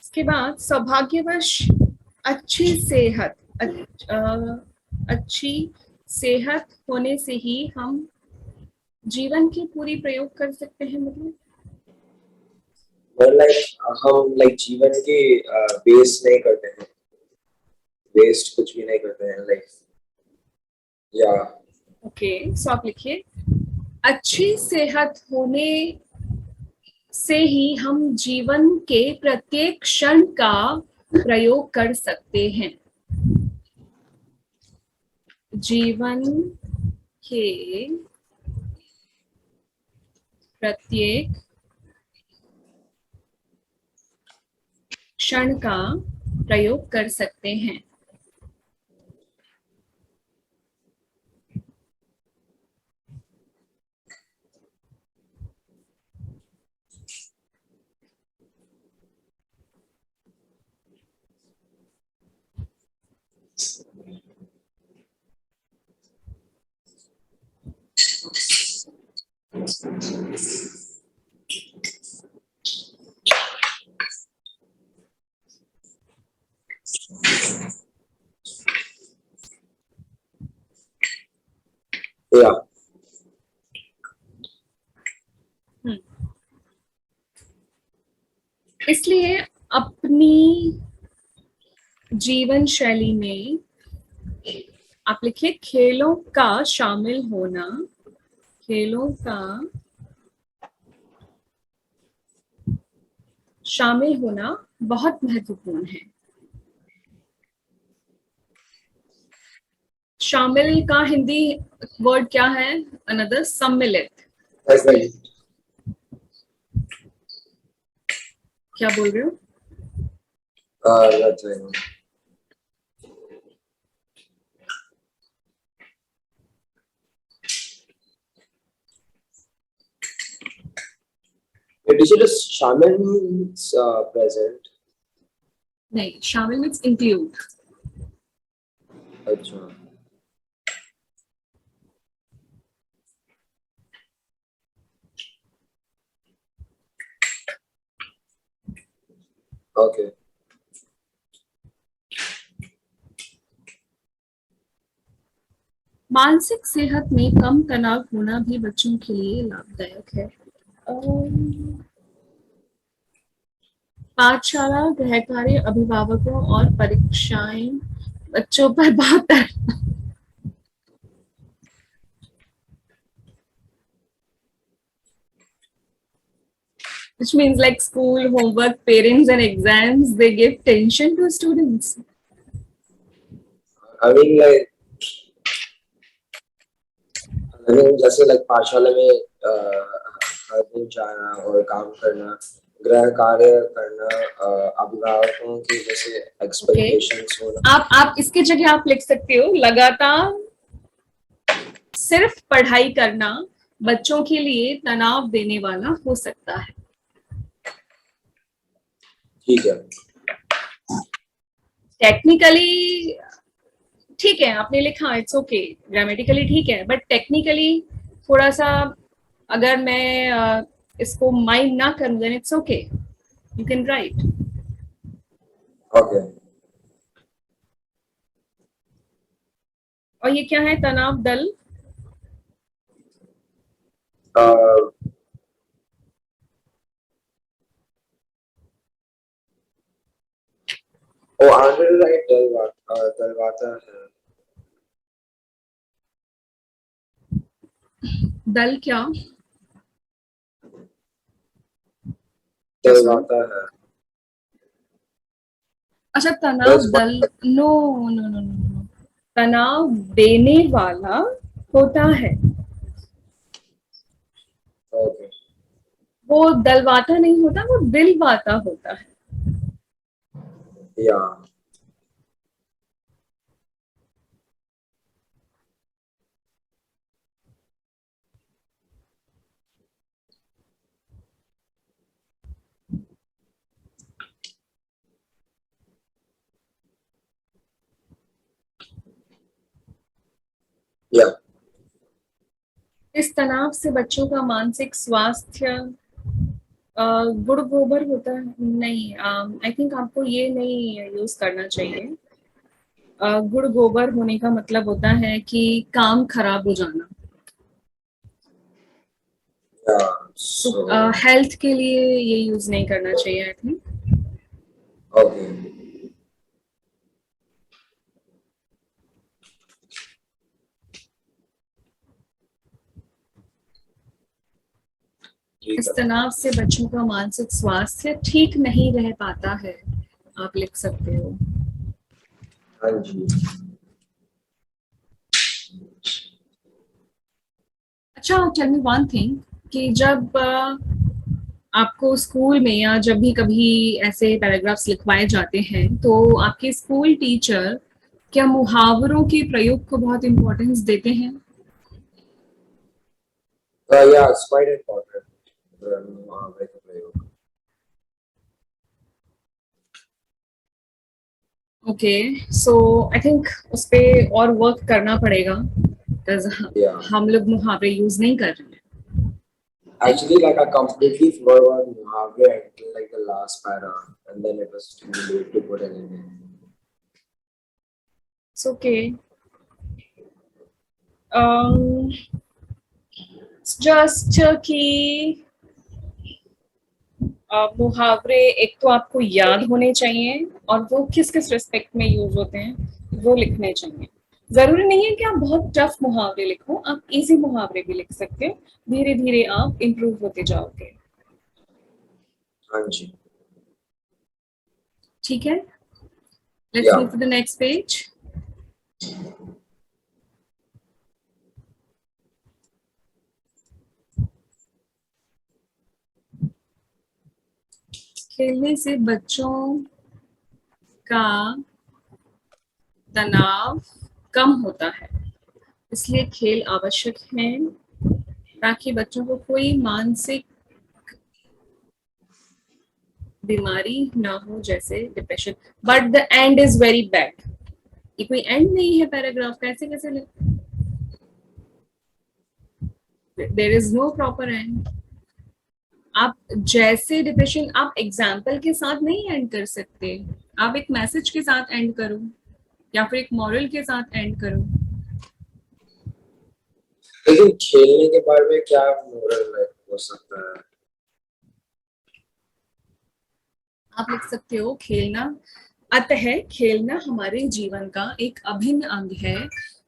इसके बाद सौभाग्यवश अच्छी सेहत अच्छी सेहत होने से ही हम जीवन की पूरी प्रयोग कर सकते हैं। मतलब हम जीवन के वेस्ट नहीं करते हैं, वेस्ट कुछ भी नहीं करते हैं लाइफ। या ओके, सो आप लिखिए अच्छी सेहत होने से ही हम जीवन के प्रत्येक क्षण का प्रयोग कर सकते हैं। जीवन के प्रत्येक क्षण का प्रयोग कर सकते हैं। या इसलिए अपनी जीवन शैली में आप लिखिए खेलों का शामिल होना, खेलों का शामिल होना बहुत महत्वपूर्ण है। शामिल का हिंदी वर्ड क्या है? अनदर सम्मिलित। क्या बोल रहे हो? शामिल means present. नहीं, शामिल मीन्स इंक्लूड। अच्छा, ओके। मानसिक सेहत में कम तनाव होना भी बच्चों के लिए लाभदायक है। पाठशाला गृह कार्य अभिभावकों और परीक्षाएं बच्चों पर बहुत which means like school homework, parents and exams, they give tension to students. I mean like जैसे पाठशाला में हर दिन जाना और काम करना, गृह कार्य करना, अभिभावकों की जैसे एक्सपेक्टेशंस होना। आप इसके जगह आप लिख सकते हो लगातार सिर्फ पढ़ाई करना बच्चों के लिए तनाव देने वाला हो सकता है। ठीक है, टेक्निकली ठीक है आपने लिखा, इट्स ओके, ग्रामेटिकली ठीक है, बट टेक्निकली थोड़ा सा अगर मैं इसको माइंड ना करूं then it's okay, you can write. Okay. और ये क्या है? तनाव दल। दलवाता है। दल क्या? दलवाता है। अच्छा, तनाव दल। नो नो नो नो, तनाव देने वाला होता है। ओके। वो दलवाता नहीं होता, वो दिलवाता होता है। या या इस तनाव से बच्चों का मानसिक स्वास्थ्य गुड़ गोबर होता है नहीं, आई थिंक आपको ये नहीं यूज करना चाहिए। गुड़ गोबर होने का मतलब होता है कि काम खराब हो जाना। Yeah. तो So हेल्थ के लिए ये यूज नहीं करना चाहिए आई थिंक। okay. ठीक इस है। तनाव से बच्चों का मानसिक स्वास्थ्य ठीक नहीं रह पाता है, आप लिख सकते हो। हाँ जी। अच्छा, टेल मी वन थिंग कि जब आपको स्कूल में या जब भी कभी ऐसे पैराग्राफ्स लिखवाए जाते हैं तो आपके स्कूल टीचर क्या मुहावरों के प्रयोग को बहुत इम्पोर्टेंस देते हैं? Yeah, it's quite important. मुहावरे का प्रयोग। ओके, सो आई थिंक उस पे और वर्क करना पड़ेगा बिकॉज Yeah. हम लोग मुहावरे यूज नहीं कर रहे हैं। Actually, like I completely forgot about muhavre until like the last para, and then it was too late to put anything. It's okay. Just कि मुहावरे एक तो आपको याद होने चाहिए और वो किस किस रिस्पेक्ट में यूज होते हैं वो लिखने चाहिए। जरूरी नहीं है कि आप बहुत टफ मुहावरे लिखो, आप इजी मुहावरे भी लिख सकते हो। धीरे धीरे आप इम्प्रूव होते जाओगे। हाँ जी। ठीक है, let's move Yeah. To the next page. खेलने से बच्चों का तनाव कम होता है, इसलिए खेल आवश्यक है ताकि बच्चों को कोई मानसिक बीमारी ना हो जैसे depression. But the end is very bad. ये कोई एंड नहीं है पैराग्राफ का, ऐसे कैसे there is no proper end. आप जैसे डिप्रेशन आप एग्जाम्पल के साथ नहीं एंड कर सकते, आप एक मैसेज के साथ एंड करो या फिर एक मॉरल के साथ एंड करो। लेकिन खेलने के बारे में क्या मोरल हो सकता है? आप लिख सकते हो खेलना, अतः खेलना हमारे जीवन का एक अभिन्न अंग है।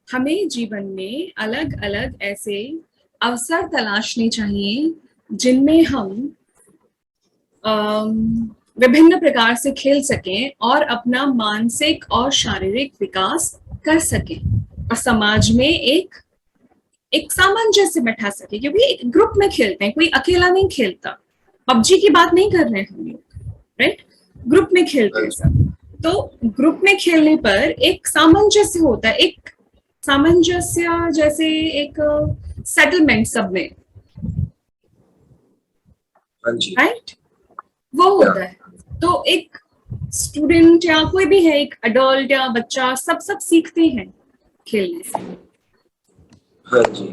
हमें जीवन में अलग अलग ऐसे अवसर तलाशने चाहिए जिनमें हम विभिन्न प्रकार से खेल सकें और अपना मानसिक और शारीरिक विकास कर सकें और समाज में एक एक सामंजस्य बैठा सके, क्योंकि एक ग्रुप में खेलते हैं, कोई अकेला नहीं खेलता। पबजी की बात नहीं कर रहे हैं हम लोग, राइट? ग्रुप में खेलते हाँ हैं जी। सब। तो ग्रुप में खेलने पर एक सामंजस्य होता है, एक सामंजस्य जैसे एक सेटलमेंट सब में, हाँ जी। राइट? वो Yeah. होता है। तो एक स्टूडेंट या कोई भी है, एक अडल्ट या बच्चा, सब सब सीखते हैं खेलने से। हाँ जी।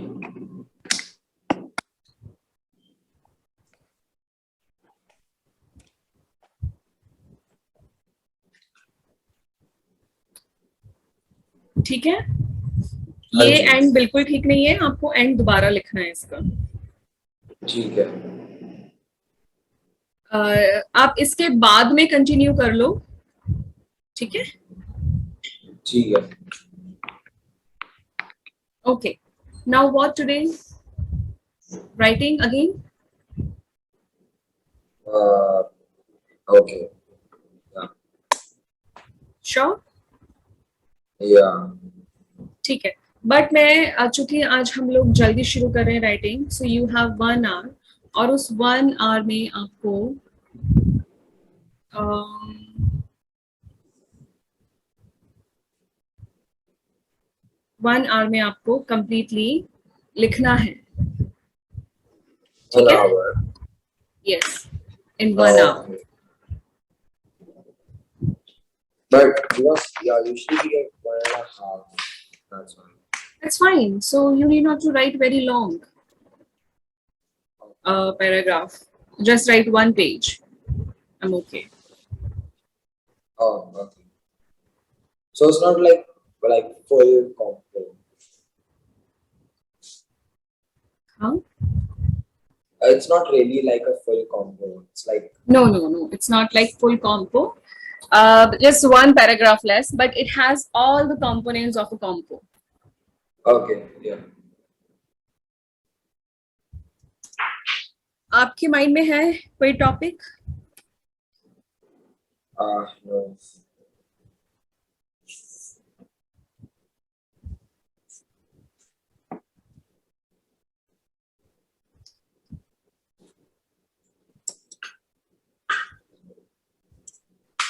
ठीक है, हाँ ये जी। एंड बिल्कुल ठीक नहीं है, आपको एंड दोबारा लिखना है इसका। ठीक है। आप इसके बाद में कंटिन्यू कर लो, ठीक है? ठीक है। Okay, now what today? Writing again? Okay. Sure? या। ठीक है, बट मैं चूंकि आज हम लोग जल्दी शुरू कर रहे हैं writing, so you have 1 hour और उस 1 आवर में आपको 1 आवर में आपको कंप्लीटली लिखना है, ठीक 1 है? hour. Yes, in 1 hour. Okay. But yeah, usually we get 1.5. That's fine. That's fine. So you need not to write very long paragraph. just write one page. I'm okay. Oh, okay. So it's not like full compo. Huh? It's not really like a full compo. It's like No, it's not like full compo. Just one paragraph less, but it has all the components of a compo. okay, yeah. आपके mind में है कोई topic? No.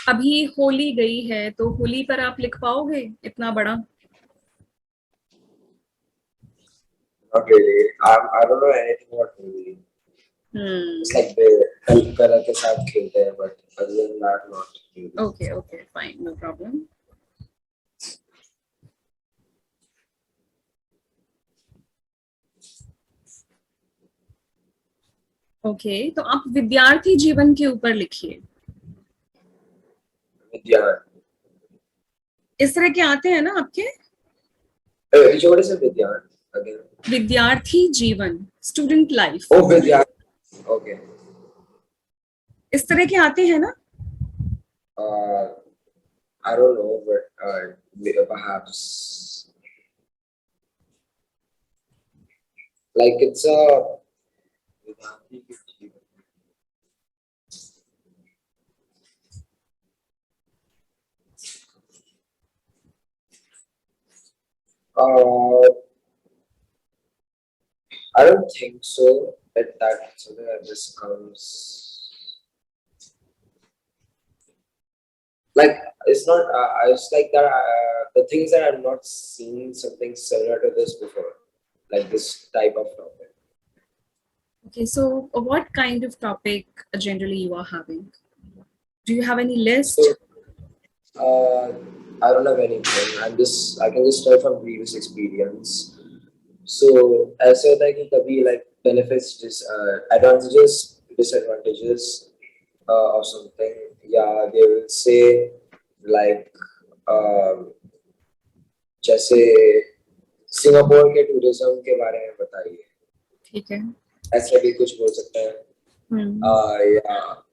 अभी होली गई है तो होली पर आप लिख पाओगे इतना बड़ा? Not really. I don't know anything about Holi. It's like the color के साथ खेलते हैं, but other than that, not really. Okay, fine, no problem. Okay, तो आप विद्यार्थी जीवन के ऊपर लिखिए. विद्यान. इस तरह के आते हैं ना आपके? जोड़े से विद्यान again. विद्यार्थी जीवन, स्टूडेंट लाइफ. Oh, विद्यान. Okay. इस तरह के आते हैं ना? I don't know, but perhaps like it's a I don't think so that something like this comes like it's not. It's like that. The things that I've not seen something similar to this before, like this type of topic. Okay, so what kind of topic generally you are having? Do you have any list? I don't have anything. I can just tell from previous experience. So ऐसे होता है कि कभी like benefits, advantages, disadvantages of something. Yeah, they will say like जैसे Singapore के tourism के बारे में बताइए. ठीक है. ऐसे भी कुछ बोल सकते हैं. या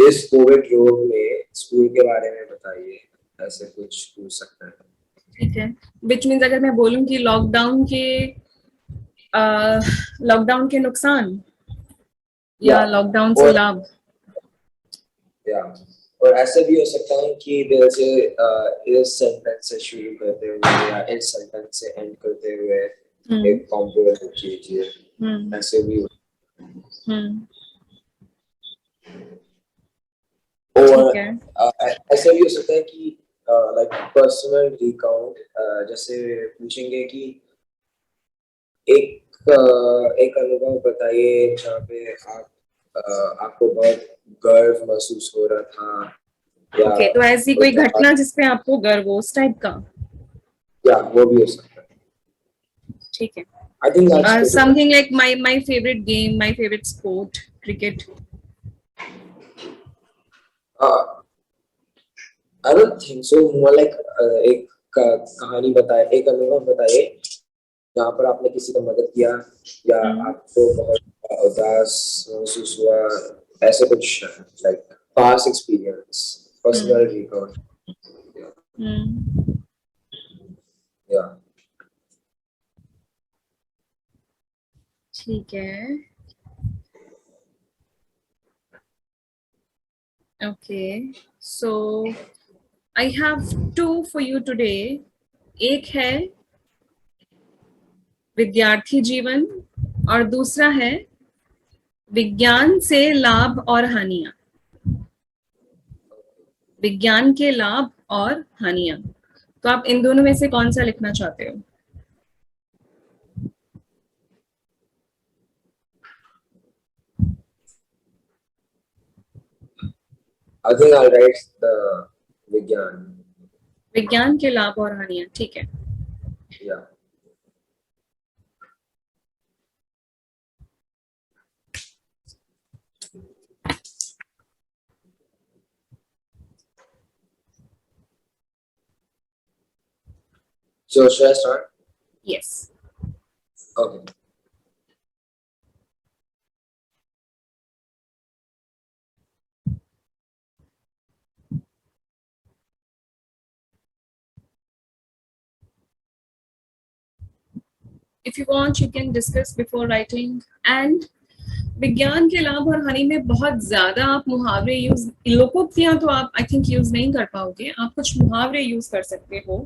इस कोविड रोग में स्कूल के बारे में बताइए. ऐसे कुछ पूछ सकते हैं. ठीक है. Which means अगर मैं बोलूं कि लॉकडाउन के नुकसान या लॉकडाउन से लाभ. या और ऐसे भी हो सकता है कि जैसे इस सेंटेंस से शुरू करते हुए या इस सेंटेंस से एंड करते हुए एक कॉम्पोनेंट कीजिए. ऐसे भी और ऐसे भी हो सकता है कि लाइक पर्सनल रिकाउंट जैसे पूछेंगे कि एक अनुभव बताइए जहाँ पे आपको बहुत गर्व महसूस हो रहा था. Okay, तो ऐसी कोई घटना जिसपे आपको गर्व हो, उस टाइप का. या वो भी हो सकता है. ठीक है. I think that's something like my favorite game, my favorite sport, cricket. I don't think so. More like एक कहानी बताए, एक अनुभव बताइए जहाँ पर आपने किसी का मदद किया या आपको बहुत उदास महसूस हुआ. ऐसे कुछ like past experience, personal record. Yeah. ठीक है. Okay, so I have two for you today. एक है विद्यार्थी जीवन और दूसरा है विज्ञान से लाभ और हानियां. विज्ञान के लाभ और हानियां. तो आप इन दोनों में से कौन सा लिखना चाहते हो? I think I'll write the विज्ञान. विज्ञान के लाभ और हानियां. ठीक है. Yeah. So should I start? Yes. Okay. If you want, you can discuss before writing. And विज्ञान के लाभ और हानि में बहुत ज्यादा आप मुहावरे यूज, लोकोक्तियां तो आप आई थिंक यूज नहीं कर पाओगे, आप कुछ मुहावरे यूज कर सकते हो,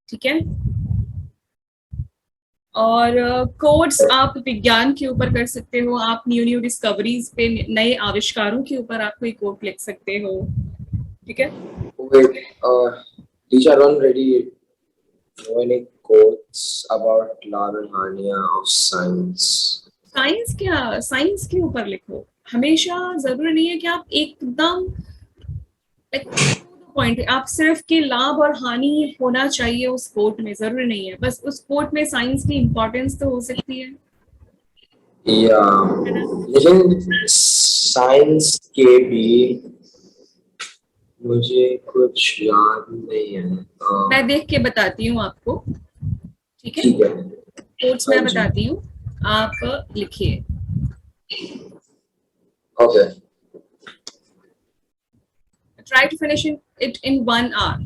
ठीक है। और कोड्स आप विज्ञान के ऊपर कर सकते हो, आप न्यू न्यू डिस्कवरीज पे, नए आविष्कारों के ऊपर आप कोई कोड लिख सकते हो, ठीक है। Wait, teacher, I don't really know any quotes about लाभ and हानियाँ of science. साइंस क्या, साइंस के ऊपर लिखो, हमेशा जरूरी नहीं है कि आप एकदम पॉइंट, आप सिर्फ के लाभ और हानि होना चाहिए उस कोट में, जरूरी नहीं है, बस उस कोट में साइंस की इंपॉर्टेंस तो हो सकती है। Yeah, लेकिन साइंस के भी मुझे कुछ याद नहीं है। मैं देख के बताती हूँ आपको, ठीक है। ठीक है। कोट्स मैं बताती हूँ, आप लिखिए। Okay. Try to finish it in 1 hour.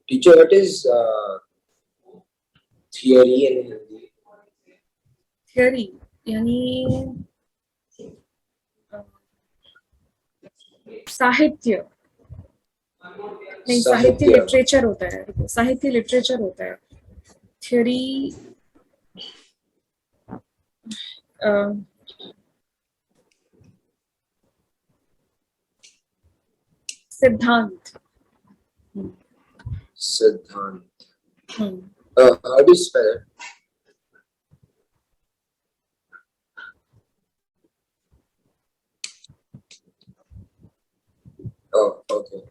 Teacher, what is theory in Hindi? Theory यानी साहित्य नहीं, साहित्य साहित्य. लिटरेचर होता है, साहित्य लिटरेचर होता है। थ्योरी सिद्धांत। Siddhant. Hmm, How do you spell it? Oh, okay.